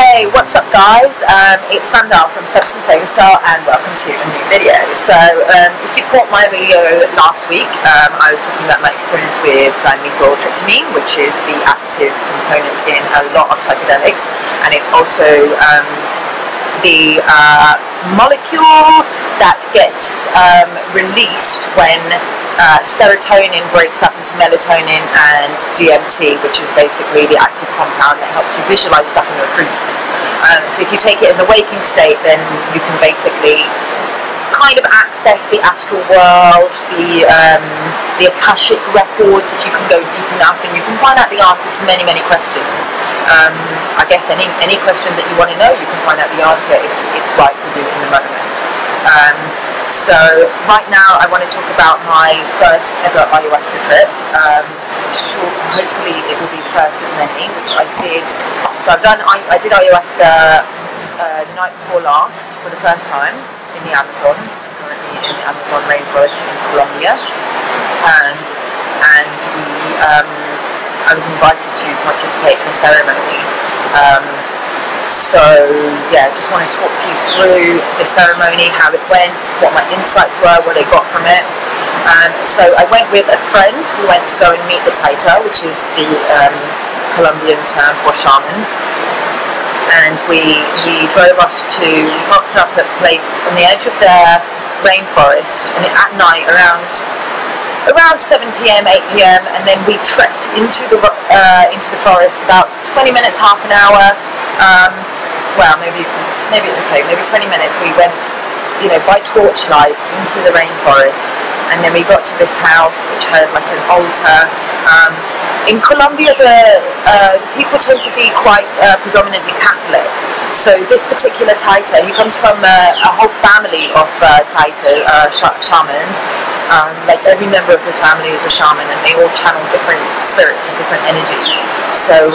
Hey, what's up guys? It's Sandal from Substance Overstar and welcome to a new video. So if you caught my video last week, I was talking about my experience with dimethyltryptamine, which is the active component in a lot of psychedelics, and it's also the molecule that gets released when serotonin breaks up into melatonin and DMT, which is basically the active compound that helps you visualize stuff in your dreams. So if you take it in the waking state, then you can basically kind of access the astral world, the Akashic records, if you can go deep enough, and you can find out the answer to many questions. I guess any question that you want to know, you can find out the answer if it's right for you in the moment. So right now I want to talk about my first ever ayahuasca trip. Hopefully it will be the first of many, which I did. So I did ayahuasca the night before last for the first time in the Amazon, currently in the Amazon rainforest in Colombia, and I was invited to participate in the ceremony. So yeah, just want to talk you through the ceremony, how it went, what my insights were, what I got from it. So I went with a friend. We went to go and meet the Taita, which is the Colombian term for shaman, and we parked up at a place on the edge of the rainforest, and at night around 7 p.m, 8 p.m, and then we trekked into the forest about 20 minutes, half an hour. Well, maybe 20 minutes. We went, by torchlight into the rainforest, and then we got to this house which had like an altar. In Colombia, the people tend to be quite predominantly Catholic. So this particular Taita, he comes from a whole family of Taita shamans. Like every member of his family is a shaman, and they all channel different spirits and different energies. So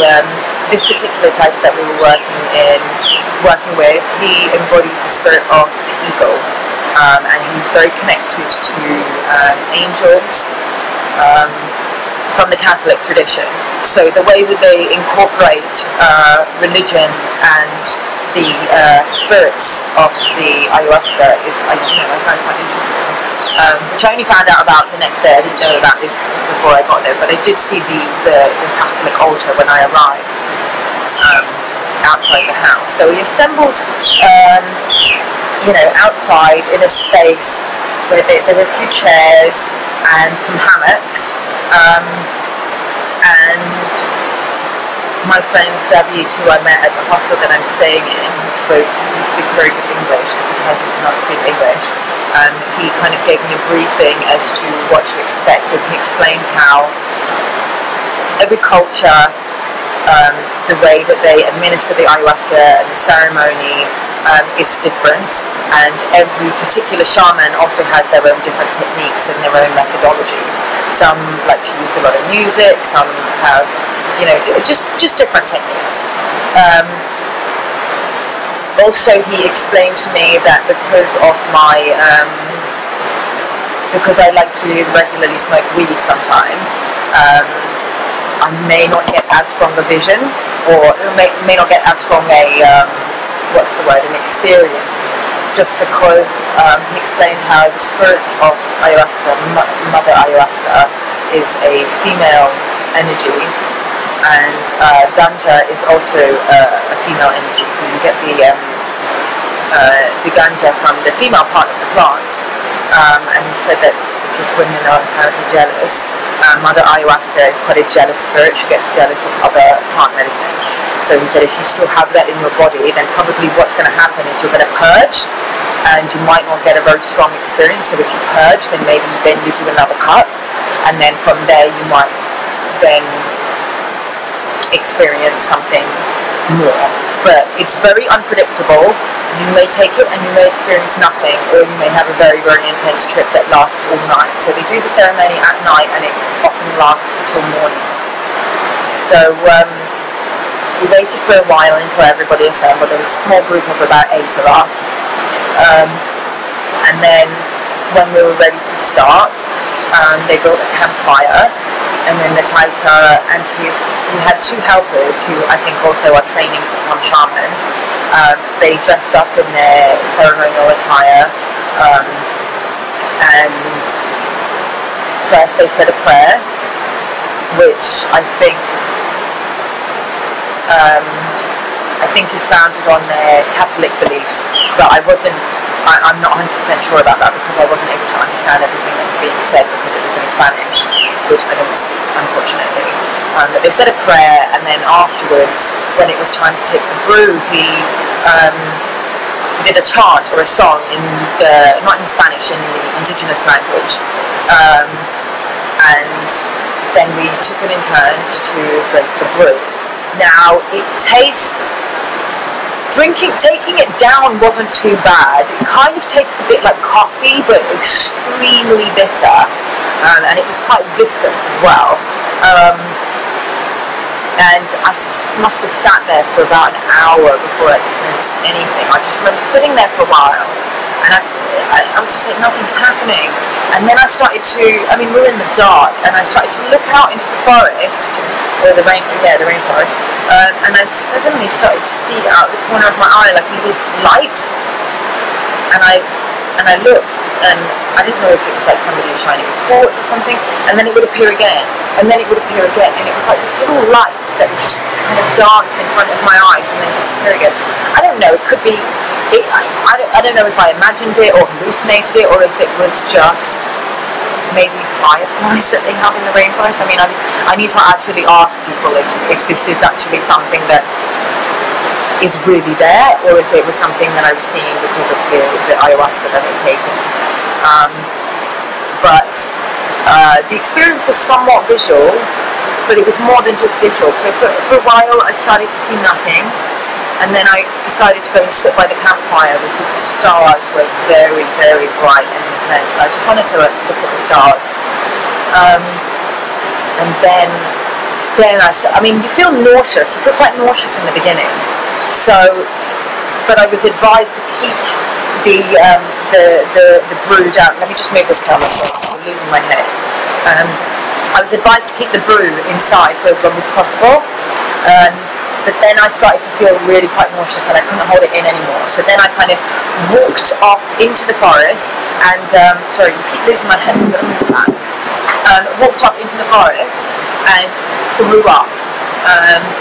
this particular Taita that we were working with, he embodies the spirit of the eagle, and he's very connected to angels from the Catholic tradition. So the way that they incorporate religion and the spirits of the ayahuasca is, I find quite interesting. Which I only found out about the next day. I didn't know about this before I got there, but I did see the Catholic altar when I arrived, which was outside the house. So we assembled, outside in a space where there were a few chairs and some hammocks, and my friend David, who I met at the hostel that I'm staying in, who speaks very good English, because the Taita do not speak English, he kind of gave me a briefing as to what to expect, and he explained how every culture, the way that they administer the ayahuasca and the ceremony is different, and every particular shaman also has their own different techniques and their own methodologies. Some like to use a lot of music, some have, just different techniques. Also, he explained to me that because I like to regularly smoke weed sometimes, I may not get as strong a vision, or may not get as strong a an experience, just because he explained how the spirit of ayahuasca, Mother Ayahuasca, is a female energy, and ganja is also a female energy. You get the ganja from the female part of the plant, and he said that because women are inherently jealous, Mother Ayahuasca is quite a jealous spirit. She gets jealous of other plant medicines. So he said if you still have that in your body, then probably what's going to happen is you're going to purge, and you might not get a very strong experience. So if you purge, then maybe you do another cut, and then from there you might then experience something more. But it's very unpredictable. You may take it and you may experience nothing, or you may have a very intense trip that lasts all night. So they do the ceremony at night, and it often lasts till morning. So we waited for a while until everybody assembled. There was a small group of about 8 of us, and then when we were ready to start, they built a campfire, and then the Taita, and he had 2 helpers who I think also are training to become shamans. They dressed up in their ceremonial attire, and first they said a prayer, which I think is founded on their Catholic beliefs, but I'm not 100% sure about that, because I wasn't able to understand everything that was being said because it was in Spanish, which I don't speak, unfortunately. But they said a prayer, and then afterwards, when it was time to take the brew, he did a chant or a song not in Spanish, in the indigenous language, and then we took it in turns to drink the brew. Now, it tastes... taking it down wasn't too bad. It kind of tastes a bit like coffee, but extremely bitter, and it was quite viscous as well. And I must have sat there for about an hour before I experienced anything. I just remember sitting there for a while, and I was just like, nothing's happening. And then I started to, we were in the dark, and I started to look out into the forest, or the rainforest, and I suddenly started to see out the corner of my eye like a little light, and I looked, and I didn't know if it was like somebody shining a torch or something, and then it would appear again, and then it would appear again, and it was like this little light that would just kind of dance in front of my eyes and then disappear again. I don't know, it could be, I don't know if I imagined it or hallucinated it, or if it was just maybe fireflies that they have in the rainforest. I need to actually ask people if this is actually something that is really there, or if it was something that I was seeing because of the ayahuasca that I'd taken. But the experience was somewhat visual, but it was more than just visual. So for a while I started to see nothing, and then I decided to go and sit by the campfire because the stars were very, very bright and intense. I just wanted to look at the stars. And then you feel nauseous. You feel quite nauseous in the beginning. But I was advised to keep the brew down. Let me just move this camera because I'm losing my head. I was advised to keep the brew inside for as long as possible. But then I started to feel really quite nauseous, and I couldn't hold it in anymore. So then I kind of walked off into the forest, and sorry, you keep losing my head, so I'm going to move back. Walked off into the forest and threw up.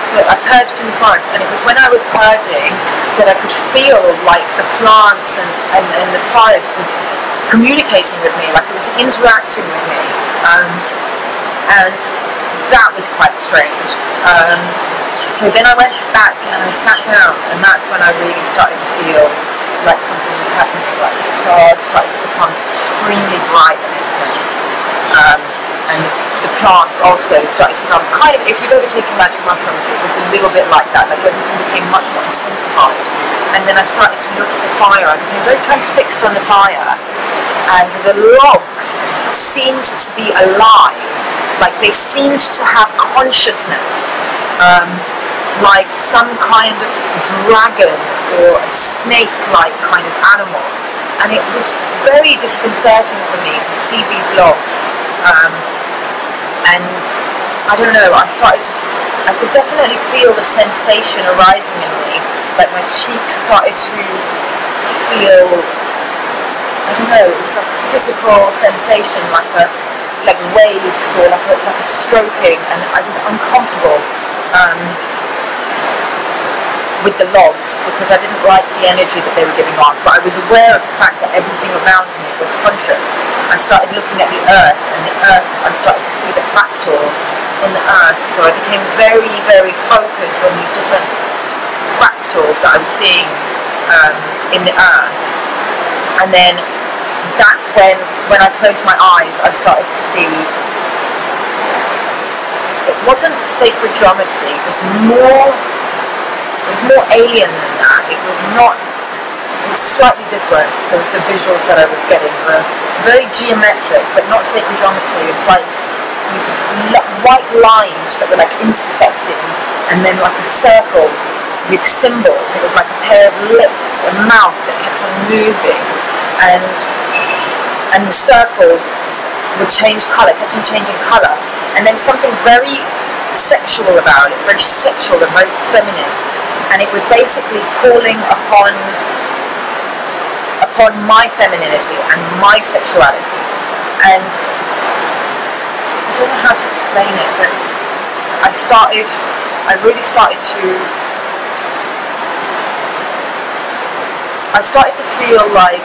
So I purged in the forest, and it was when I was purging that I could feel like the plants and the forest was communicating with me, like it was interacting with me, and that was quite strange. So then I went back and I sat down, and that's when I really started to feel like something was happening, like the stars started to become extremely bright and intense, and the plants also started to become kind of, if you've ever taken magic mushrooms, it was a little bit like that, like everything became much more intensified. And then I started to look at the fire. I became very transfixed on the fire, and the logs seemed to be alive, like they seemed to have consciousness, like some kind of dragon or a snake-like kind of animal. And it was very disconcerting for me to see these logs. And I don't know, I could definitely feel the sensation arising in me, like my cheeks started to feel, I don't know, it was like a physical sensation, like waves or like a stroking, and I was uncomfortable with the logs because I didn't like the energy that they were giving off, but I was aware of the fact that everything around me was conscious. I started looking at the earth, and the earth, I started to see the fractals in the earth, so I became very, very focused on these different fractals that I was seeing in the earth. And then that's when I closed my eyes, I started to see, it wasn't sacred geometry, it was more alien than that. It was slightly different. The visuals that I was getting were very geometric, but not sacred geometry. It was like these white lines that were like intersecting, and then like a circle with symbols. It was like a pair of lips, a mouth that kept on moving, and the circle would change colour, kept on changing colour. And there was something very sexual about it, very sexual and very feminine. And it was basically calling upon my femininity and my sexuality. And I don't know how to explain it, but I really started to feel like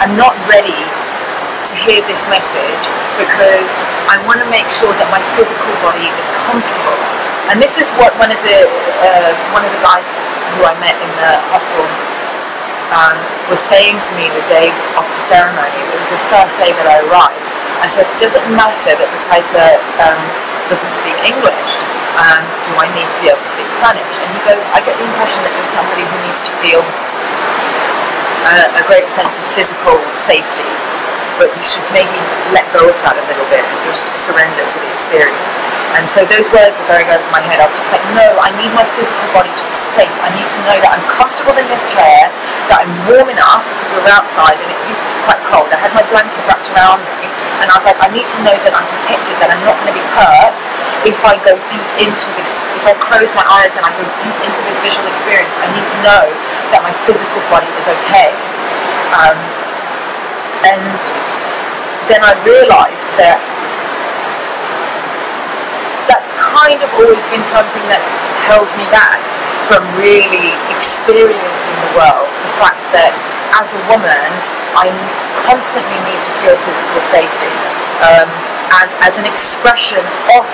I'm not ready to hear this message, because I want to make sure that my physical body is comfortable. And this is what one of the guys who I met in the hostel was saying to me the day of the ceremony. It was the first day that I arrived. I said, does it matter that Potato doesn't speak English? Do I need to be able to speak Spanish? And he goes, I get the impression that you're somebody who needs to feel a great sense of physical safety, but you should maybe let go of that a little bit and just surrender to the experience. And so those words were going over my head. I was just like, no, I need my physical body to be safe. I need to know that I'm comfortable in this chair, that I'm warm enough, because we were outside and it is quite cold. I had my blanket wrapped around me, and I was like, I need to know that I'm protected, that I'm not going to be hurt if I go deep into this, if I close my eyes and I go deep into this visual experience. I need to know that my physical body is okay. And then I realised that that's kind of always been something that's held me back from really experiencing the world. The fact that as a woman, I constantly need to feel physical safety. And as an expression of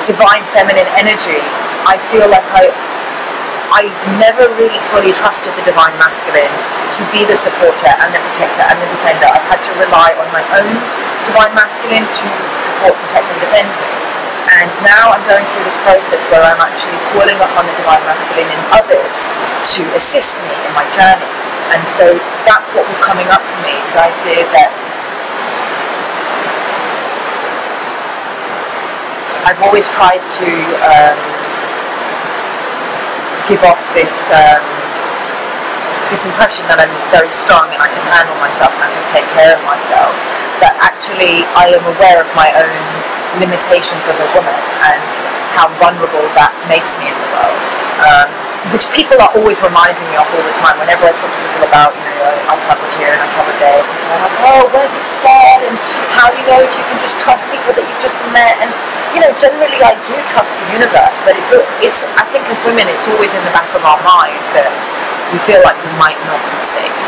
divine feminine energy, I feel like I've never really fully trusted the divine masculine to be the supporter and the protector and the defender. I've had to rely on my own divine masculine to support, protect and defend me. And now I'm going through this process where I'm actually calling upon the divine masculine in others to assist me in my journey. And so that's what was coming up for me, the idea that I've always tried to give off this impression that I'm very strong and I can handle myself and I can take care of myself, that actually I am aware of my own limitations as a woman and how vulnerable that makes me in the world, which people are always reminding me of all the time. Whenever I talk to people about, I travelled here and I travelled there, people are like, oh, weren't you scared, and how do you know if you can just trust people that you've just met? And generally I do trust the universe, but it's I think as women it's always in the back of our mind that we feel like we might not be safe.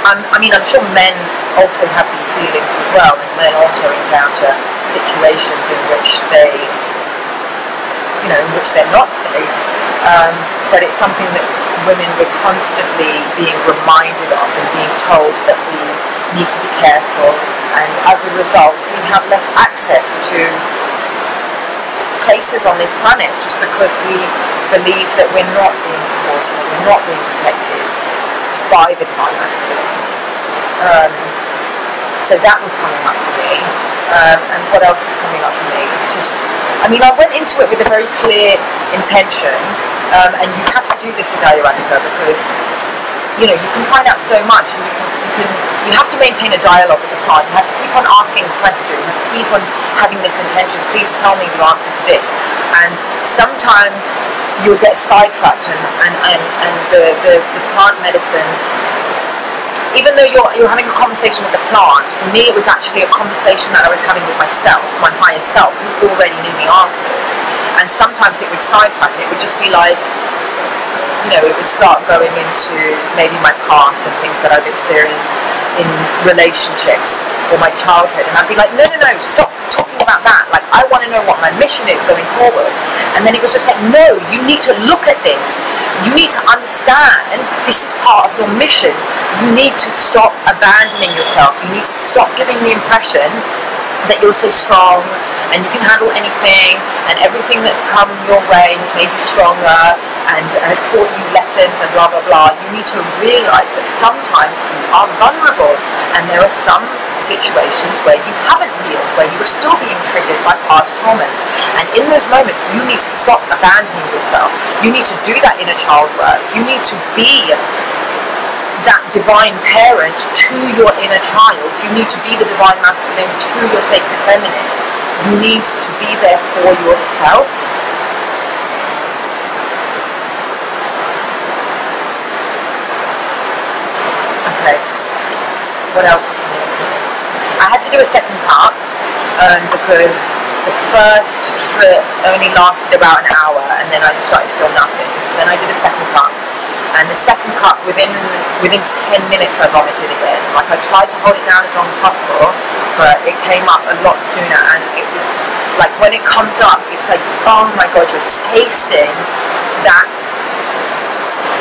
I'm sure men also have these feelings as well, and men also encounter situations in which they're not safe. But it's something that women were constantly being reminded of and being told that we need to be careful, and as a result we have less access to places on this planet just because we believe that we're not being supported, we're not being protected by the divine masculine. So that was coming up for me. And what else is coming up for me? I went into it with a very clear intention, and you have to do this with Ayahuasca because you can find out so much, and you have to maintain a dialogue with the plant. You have to keep on asking questions. You have to keep on having this intention. Please tell me the answer to this. And sometimes you'll get sidetracked, and the plant medicine, even though you're having a conversation with the plant, for me it was actually a conversation that I was having with myself, my higher self, who already knew the answers. And sometimes it would sidetrack. It would just be like, it would start going into maybe my past and things that I've experienced in relationships or my childhood, and I'd be like, no, stop talking about that. Like, I want to know what my mission is going forward. And then it was just like, no, you need to look at this. You need to understand this is part of your mission. You need to stop abandoning yourself. You need to stop giving the impression that you're so strong and you can handle anything, and everything that's come your way has made you stronger and has taught you lessons and blah blah blah. You need to realise that sometimes you are vulnerable, and there are some situations where you haven't healed, where you are still being triggered by past traumas, and in those moments you need to stop abandoning yourself. You need to do that inner child work. You need to be that divine parent to your inner child. You need to be the divine masculine to your sacred feminine. You need to be there for yourself. Okay, what else was happening? I had to do a second cup because the first trip only lasted about an hour, and then I started to feel nothing. So then I did a second cup, and the second cup, within 10 minutes I vomited again. Like, I tried to hold it down as long as possible, but it came up a lot sooner, and it was like, when it comes up, it's like, oh my god, you're tasting that.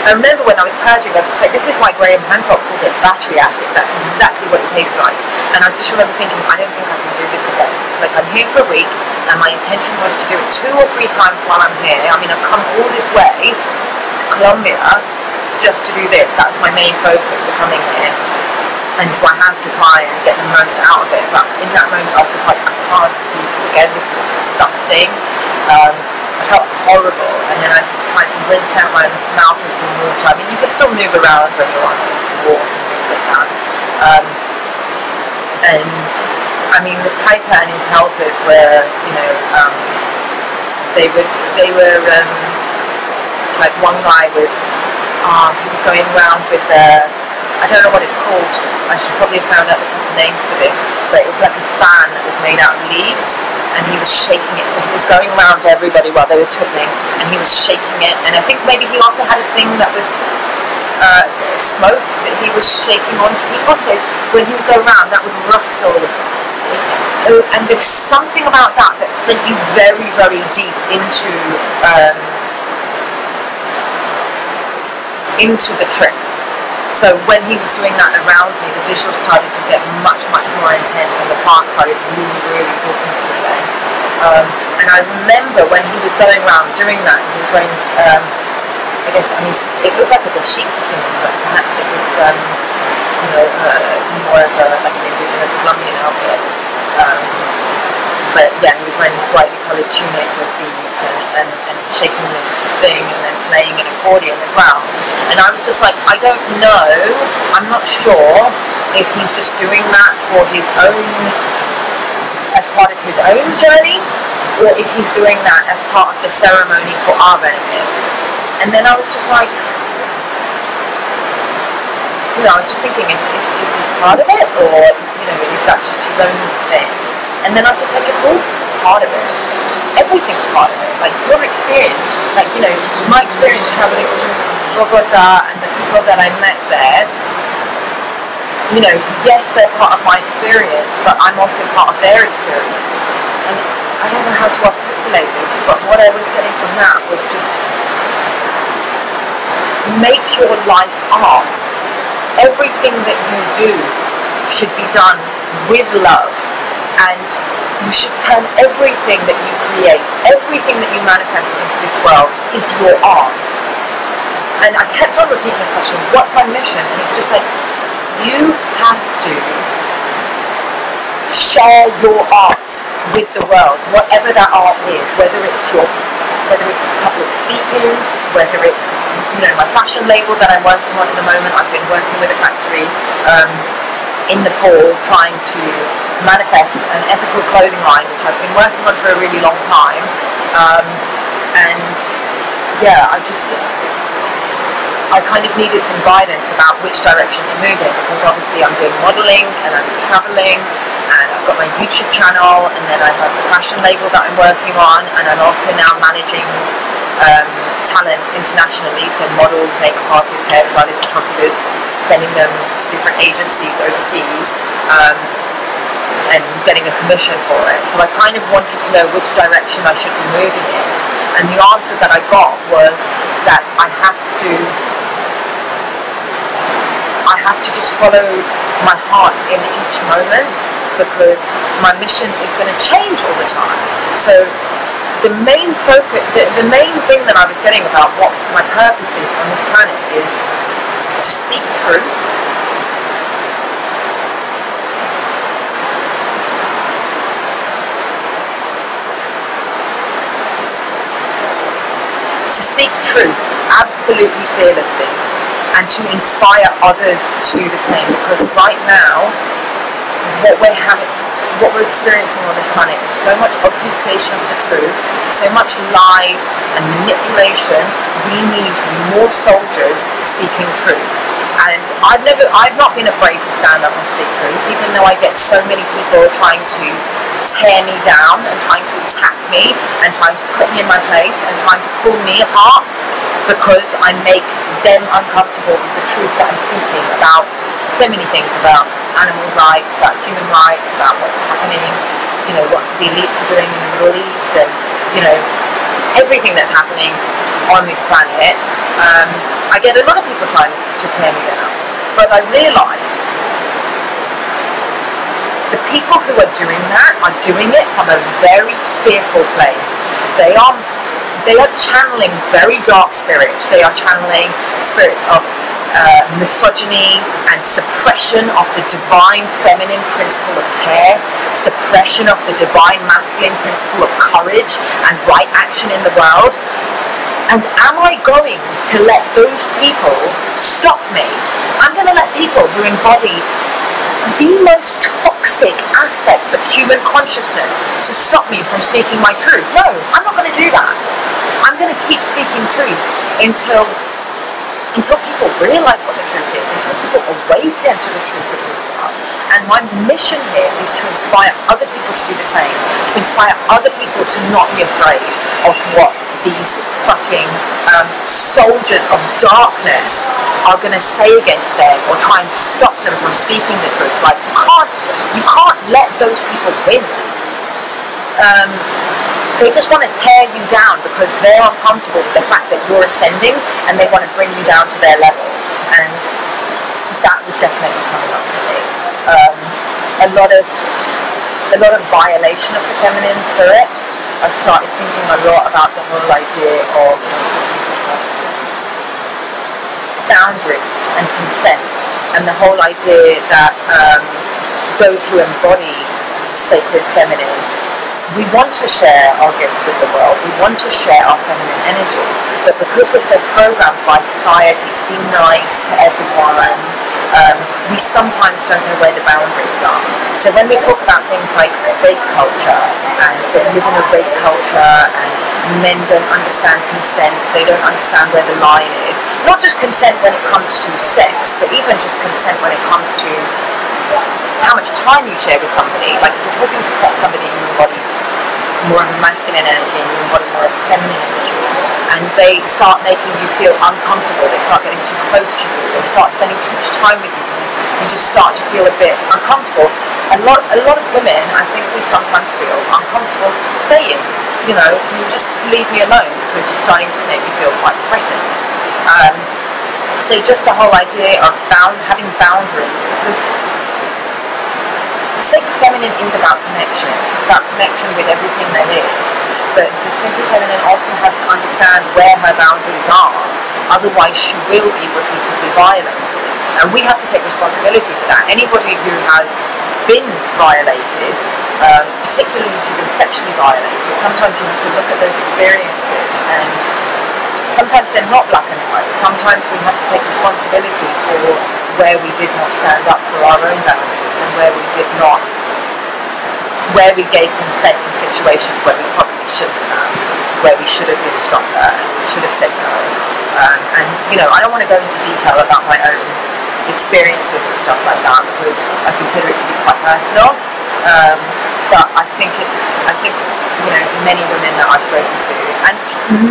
I remember when I was purging, I was just like, this is why Graham Hancock calls it battery acid. That's exactly what it tastes like. And I just remember thinking, I don't think I can do this again. Like, I'm here for a week, and my intention was to do it 2 or 3 times while I'm here. I mean, I've come all this way to Colombia just to do this. That was my main focus for coming here. And so I have to try and get the most out of it. But in that moment, I was just like, I can't do this again. This is disgusting. I felt horrible, and then I was trying to rinse out my mouth with some water. I mean, you can still move around when you're on water and things like that. And I mean, the Taita and his helpers were, you know, they were like, one guy was, he was going around with the, I don't know what it's called. I should probably have found out the proper names for this, but it was like a fan that was made out of leaves, and he was shaking it. So he was going around to everybody while they were tripping, and he was shaking it. And I think maybe he also had a thing that was smoke that he was shaking onto people. So when he would go around, that would rustle. And there's something about that that sent you very, very deep into the trip. So when he was doing that around me, the visuals started to get much, much more intense, and the plants started really, really talking to me then. And I remember when he was going around doing that, he was wearing this, I guess, I mean, it looked like a dashiki to me, but perhaps it was, you know, more of like an indigenous Colombian outfit. But yeah, he was wearing this brightly coloured tunic with beads and shaking this thing and then playing an accordion as well. And I was just like, I don't know, I'm not sure if he's just doing that for his own, as part of his own journey, or if he's doing that as part of the ceremony for our benefit. And then I was just like, you know, I was just thinking, is this part of it, or, you know, is that just his own thing? And then I was just like, it's all part of it. Everything's part of it. Like, your experience, like, you know, my experience traveling to Bogota and the people that I met there, you know, yes, they're part of my experience, but I'm also part of their experience. And I don't know how to articulate this, but what I was getting from that was just, make your life art. Everything that you do should be done with love. And you should turn everything that you create, everything that you manifest into this world is your art. And I kept on repeating this question, what's my mission? And it's just like, you have to share your art with the world, whatever that art is, whether it's public speaking, whether it's, you know, my fashion label that I'm working on at the moment. I've been working with a factory in Nepal trying to manifest an ethical clothing line, which I've been working on for a really long time. And yeah, I kind of needed some guidance about which direction to move in, because obviously I'm doing modelling and I'm travelling and I've got my YouTube channel, and then I have the fashion label that I'm working on, and I'm also now managing talent internationally, so models, makeup artists, hairstylists, photographers, sending them to different agencies overseas and getting a commission for it. So I kind of wanted to know which direction I should be moving in, and the answer that I got was that I have to just follow my heart in each moment, because my mission is going to change all the time. So the main focus, the main thing that I was getting about what my purpose is on this planet is to speak truth, absolutely fearlessly, and to inspire others to do the same. Because right now, what we're experiencing on this planet is so much obfuscation of the truth, so much lies and manipulation. We need more soldiers speaking truth. And I've not been afraid to stand up and speak truth, even though I get so many people trying to tear me down and trying to attack me and trying to put me in my place and trying to pull me apart, because I make them uncomfortable with the truth that I'm speaking about so many things, about animal rights, about human rights, about what's happening, what the elites are doing in the Middle East, and everything that's happening on this planet. I get a lot of people trying to tear me down, but I realised the people who are doing that are doing it from a very fearful place. They are channeling very dark spirits. They are channeling spirits of misogyny and suppression of the divine feminine principle of care, suppression of the divine masculine principle of courage and right action in the world. And am I going to let those people stop me? I'm going to let people who embody the most toxic aspects of human consciousness to stop me from speaking my truth? No, I'm not going to do that. I'm going to keep speaking truth until people realize what the truth is, until people awaken to the truth of who they are. And my mission here is to inspire other people to do the same, to inspire other people to not be afraid of what these fucking soldiers of darkness are going to say against them, or try and stop them from speaking the truth. Like, you can't let those people win. They just want to tear you down because they're uncomfortable with the fact that you're ascending, and they want to bring you down to their level. And that was definitely coming up for me. A lot of violation of the feminine spirit. I started thinking a lot about the whole idea of boundaries and consent, and the whole idea that those who embody sacred feminine, we want to share our gifts with the world, we want to share our feminine energy, but because we're so programmed by society to be nice to everyone, we sometimes don't know where the boundaries are. So when we talk about things like rape culture, and they live in a rape culture, and men don't understand consent, they don't understand where the line is, not just consent when it comes to sex, but even just consent when it comes to how much time you share with somebody. Like, if you're talking to somebody who embodies more of a masculine energy and you embody more of a feminine energy, and they start making you feel uncomfortable, they start getting too close to you, they start spending too much time with you, you just start to feel a bit uncomfortable. A lot of women, I think we sometimes feel uncomfortable saying, you just leave me alone, because you're starting to make me feel quite threatened. So just the whole idea of having boundaries, because the sacred feminine is about connection. It's about connection with everything that is. But the sacred feminine also has to understand where her boundaries are. Otherwise, she will be repeatedly violated. And we have to take responsibility for that. Anybody who has been violated, particularly if you've been sexually violated, sometimes you have to look at those experiences, and sometimes they're not black and white. Sometimes we have to take responsibility for where we did not stand up for our own boundaries, and where we gave consent in situations where we probably shouldn't have, where we should have been stronger and we should have said no. I don't want to go into detail about my own experiences and stuff like that, because I consider it to be quite personal. But I think many women that I've spoken to, and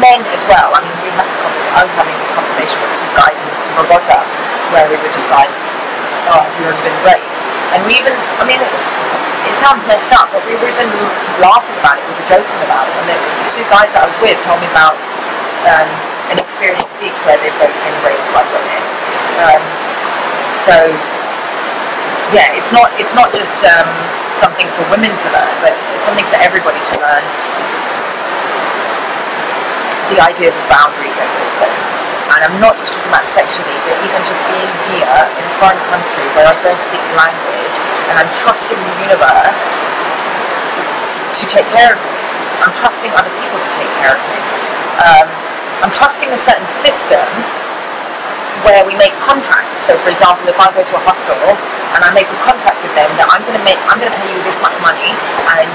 men as well. I mean, I was having this conversation with two guys in Bogota, where we were just like, oh, have you ever been raped? And we even, it sounds messed up, but we were even laughing about it, we were joking about it. And the two guys that I was with told me about an experience each where they've both been raped by women. So yeah, it's not just something for women to learn, but it's something for everybody to learn. The ideas of boundaries and consent. And I'm not just talking about sexually, but even just being here in a foreign country where I don't speak the language, and I'm trusting the universe to take care of me. I'm trusting other people to take care of me. I'm trusting a certain system where we make contracts. So for example, if I go to a hostel and I make a contract with them that I'm going to pay you this much money, and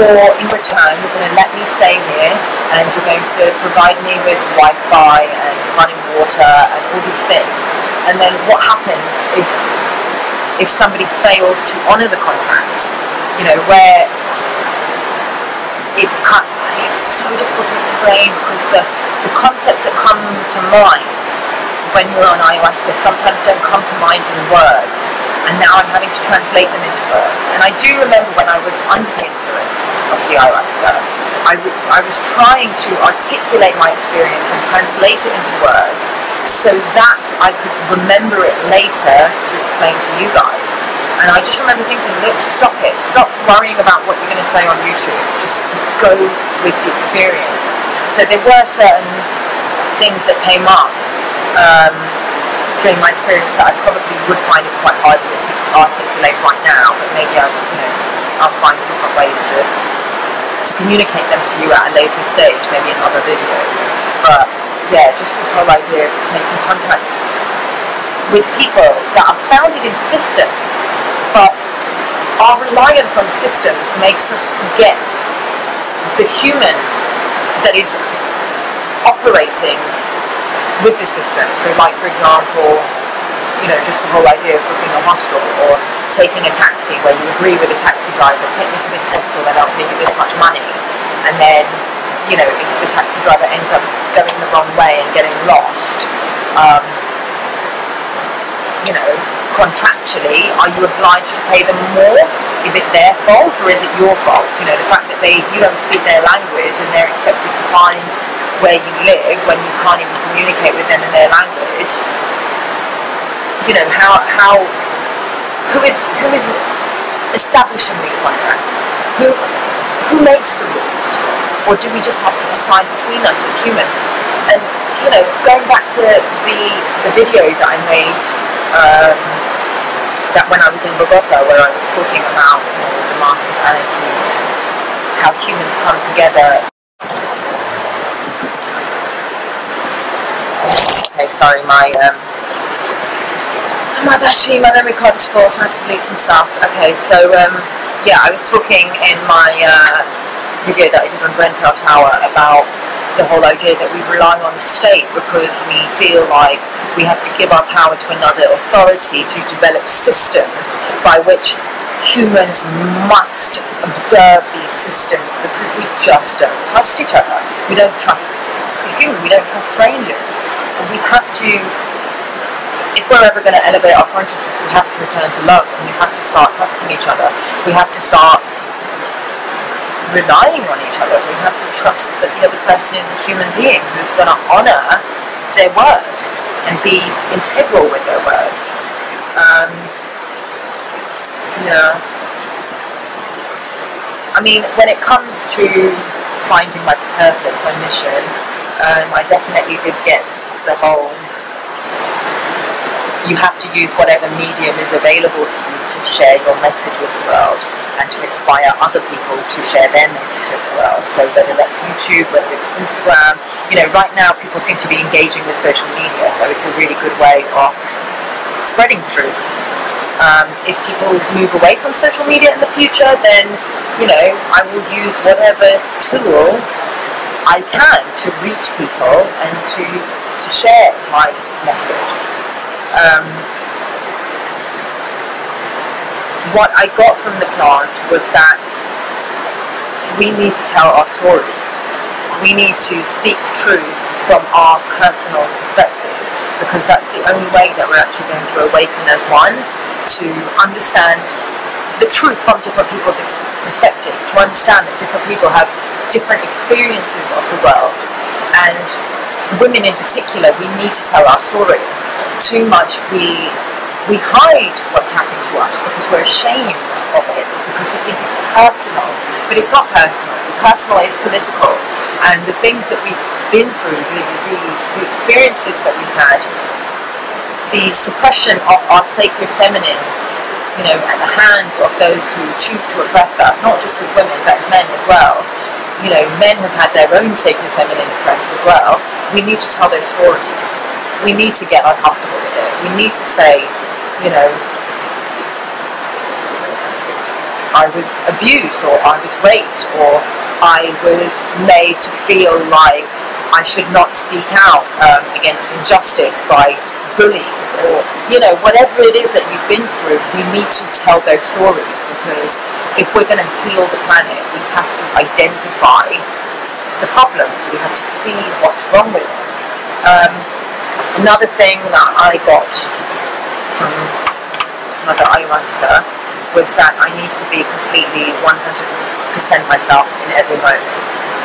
in return you're going to let me stay here, and you're going to provide me with Wi-Fi and running water and all these things. And then what happens if somebody fails to honour the contract? You know, where it's so difficult to explain, because the concepts that come to mind when you're on ayahuasca sometimes don't come to mind in words, and now I'm having to translate them into words. And I do remember when I was under the influence of the ayahuasca, I was trying to articulate my experience and translate it into words so that I could remember it later to explain to you guys. And I just remember thinking, look, stop it. Stop worrying about what you're going to say on YouTube. Just go with the experience. So there were certain things that came up during my experience that I probably would find it quite hard to articulate right now, but maybe I'll find different ways to communicate them to you at a later stage, maybe in other videos. But yeah, just this whole idea of making contracts with people that are founded in systems, but our reliance on systems makes us forget the human that is operating with the system. So like, for example, just the whole idea of booking a hostel or taking a taxi, where you agree with a taxi driver, take me to this hostel and I'll pay you this much money, and then if the taxi driver ends up going the wrong way and getting lost, contractually, are you obliged to pay them more? Is it their fault or is it your fault? The fact that you don't speak their language and they're expected to find where you live when you can't even communicate with them in their language. Who is establishing these contracts? Who makes the rules? Or do we just have to decide between us as humans? And going back to the video that I made that when I was in Bogota, where I was talking about the Mask of Anarchy, how humans come together. Okay, sorry, my memory card is full, so I had to delete some stuff. Okay, so yeah, I was talking in my video that I did on Grenfell Tower about the whole idea that we rely on the state because we feel like we have to give our power to another authority to develop systems by which humans must observe these systems, because we just don't trust each other. We don't trust the human, we don't trust strangers. And we have to, if we're ever going to elevate our consciousness, we have to return to love, and we have to start trusting each other. We have to start relying on each other. We have to trust that the other person is a human being who's going to honour their word and be integral with their word. Yeah. I mean, when it comes to finding my purpose, my mission, I definitely did get the whole, you have to use whatever medium is available to you to share your message with the world and to inspire other people to share their message with the world. So whether that's YouTube, whether it's Instagram, right now people seem to be engaging with social media, so it's a really good way of spreading truth. If people move away from social media in the future, then I will use whatever tool I can to reach people and to share my message. What I got from the plant was that we need to tell our stories. We need to speak truth from our personal perspective, because that's the only way that we're actually going to awaken as one, to understand the truth from different people's perspectives, to understand that different people have different experiences of the world. And women in particular, we need to tell our stories. Too much we hide what's happened to us because we're ashamed of it, because we think it's personal. But it's not personal. The personal is political. And the things that we've been through, the experiences that we've had, the suppression of our sacred feminine, at the hands of those who choose to oppress us, not just as women, but as men as well. Men have had their own sacred feminine oppressed as well. We need to tell those stories. we need to get uncomfortable with it. We need to say, you know, I was abused, or I was raped, or I was made to feel like I should not speak out against injustice by bullies, or, you know, whatever it is that you've been through. We need to tell those stories, because if we're going to heal the planet, we have to identify the problems. We have to see what's wrong with it. Another thing that I got from Mother Ayahuasca was that I need to be completely 100% myself in every moment.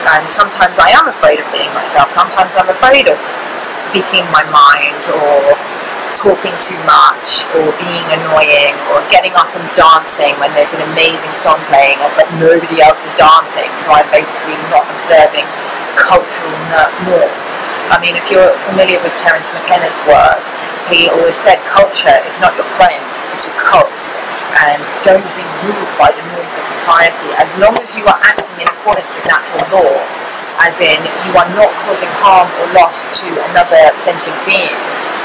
And sometimes I am afraid of being myself. Sometimes I'm afraid of speaking my mind, or talking too much, or being annoying, or getting up and dancing when there's an amazing song playing but nobody else is dancing. So I'm basically not observing cultural norms. I mean, if you're familiar with Terence McKenna's work, he always said culture is not your friend, it's your cult. And don't be ruled by the norms of society. As long as you are acting in accordance with natural law, as in you are not causing harm or loss to another sentient being,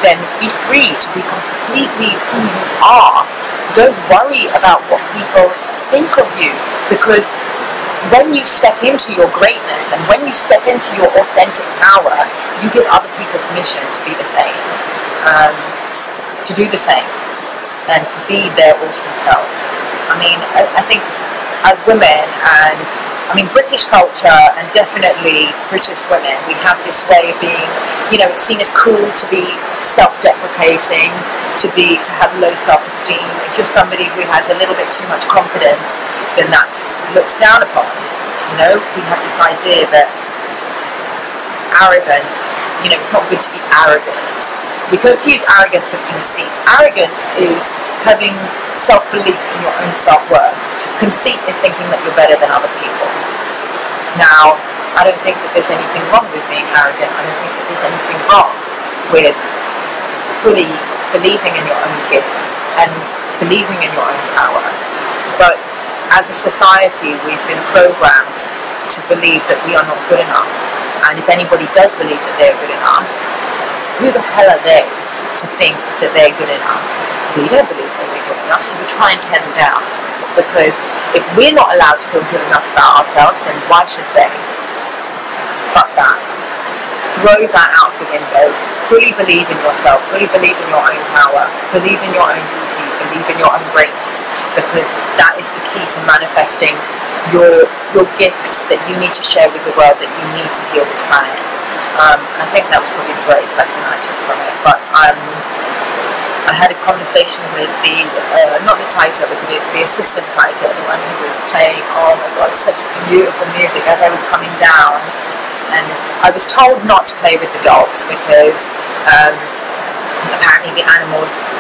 then be free to be completely who you are. Don't worry about what people think of you, because when you step into your greatness and when you step into your authentic power, you give other people permission to be the same, to do the same, and to be their awesome self. I mean, I think as women, and I mean British culture, and definitely British women, we have this way of being, you know, it's seen as cool to be self-deprecating, to have low self-esteem. If you're somebody who has a little bit too much confidence, then that's looked down upon. You know, we have this idea that arrogance, you know, it's not good to be arrogant. We confuse arrogance with conceit. Arrogance is having self-belief in your own self-worth. Conceit is thinking that you're better than other people. Now, I don't think that there's anything wrong with being arrogant. I don't think that there's anything wrong with fully believing in your own gifts and believing in your own power. But as a society, we've been programmed to believe that we are not good enough. And if anybody does believe that they're good enough, who the hell are they to think that they're good enough? We don't believe that we're good enough, so we try and tear them down. Because if we're not allowed to feel good enough about ourselves, then why should they? Fuck that. Throw that out of the window. Fully believe in yourself. Fully believe in your own power. Believe in your own beauty. Believe in your own greatness. Because that is the key to manifesting your gifts that you need to share with the world, that you need to heal this planet. I think that was probably the greatest lesson I took from it. But I had a conversation with the, not the Taita, but the assistant Taita, the one who was playing, oh my god, such beautiful music as I was coming down. And I was told not to play with the dogs because apparently the animals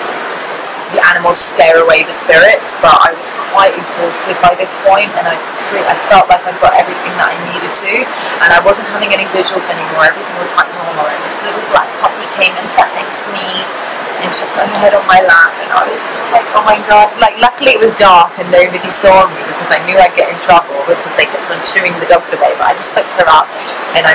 scare away the spirits, but I was quite exhausted by this point, and I felt like I'd got everything that I needed to, and I wasn't having any visuals anymore. Everything was quite normal, and this little black puppy came and sat next to me, and she put her head on my lap, and I was just like, oh my god. Like, luckily it was dark and nobody saw me, because I knew I'd get in trouble because they kept on shooing the dogs away. But I just picked her up and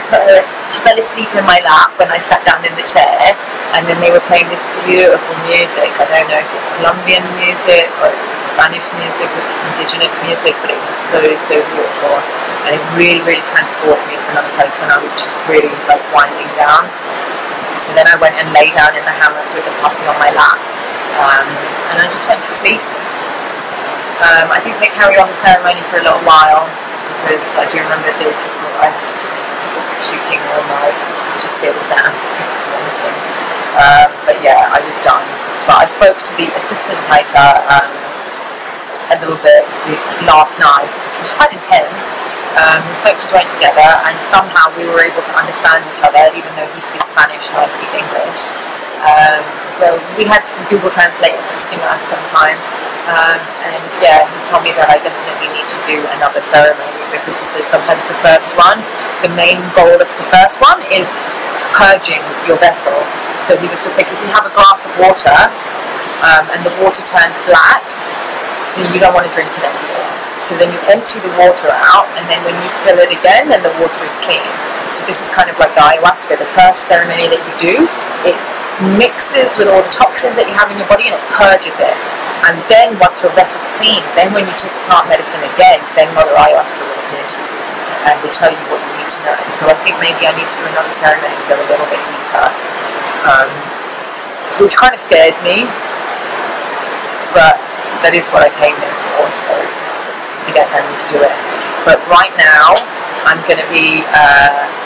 she fell asleep in my lap when I sat down in the chair, and then they were playing this beautiful music. I don't know if it's Colombian music or if it's Spanish music or if it's indigenous music, but it was so beautiful, and it really transported me to another place when I was just really like winding down. So then I went and lay down in the hammock with the puppy on my lap, and I just went to sleep. I think they carried on the ceremony for a little while, because I do remember I just puking all night. I just hear the sounds of people vomiting. But yeah, I was done. But I spoke to the assistant Taita a little bit last night, which was quite intense. We spoke to join together, and somehow we were able to understand each other, even though he speaks Spanish and I speak English. Well, we had some Google Translate assisting us sometimes, and yeah, he told me that I definitely need to do another ceremony, because this is sometimes the first one. The main goal of the first one is purging your vessel. So he was just like, if you have a glass of water and the water turns black, then you don't want to drink it anymore. So then you empty the water out, and then when you fill it again, then the water is clean. So this is kind of like the ayahuasca. The first ceremony that you do, it mixes with all the toxins that you have in your body, and it purges it. And then once your vessel's clean, then when you take plant medicine again, then Mother Ayahuasca will appear to you and will tell you what you need to know. So I think maybe I need to do another ceremony and go a little bit deeper, which kind of scares me, but that is what I came here for, so I guess I need to do it. But right now, I'm going to be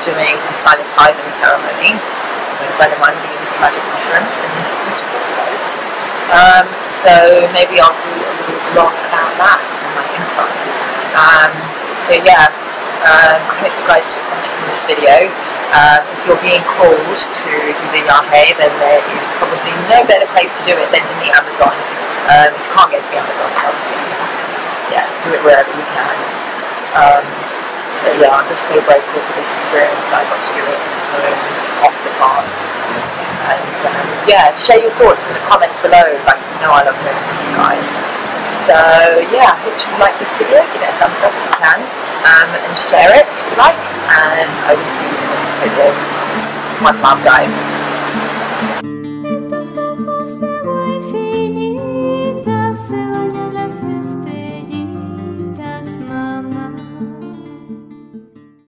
doing a psilocybin ceremony. A friend of mine will use magic mushrooms and these beautiful spirits. So maybe I'll do a little vlog about that and my insights. So yeah, I hope you guys took something from this video. If you're being called to do the yahe, then there is probably no better place to do it than in the Amazon. If you can't go to the Amazon, obviously, yeah, do it wherever you can. But yeah, I'm just so grateful for this experience that I got to do it off the plant. And yeah, share your thoughts in the comments below. Like, you know, I love hearing from you guys. So yeah, I hope you like this video. Give it a thumbs up if you can, and share it if you like. And I will see you in the next video. One love, guys.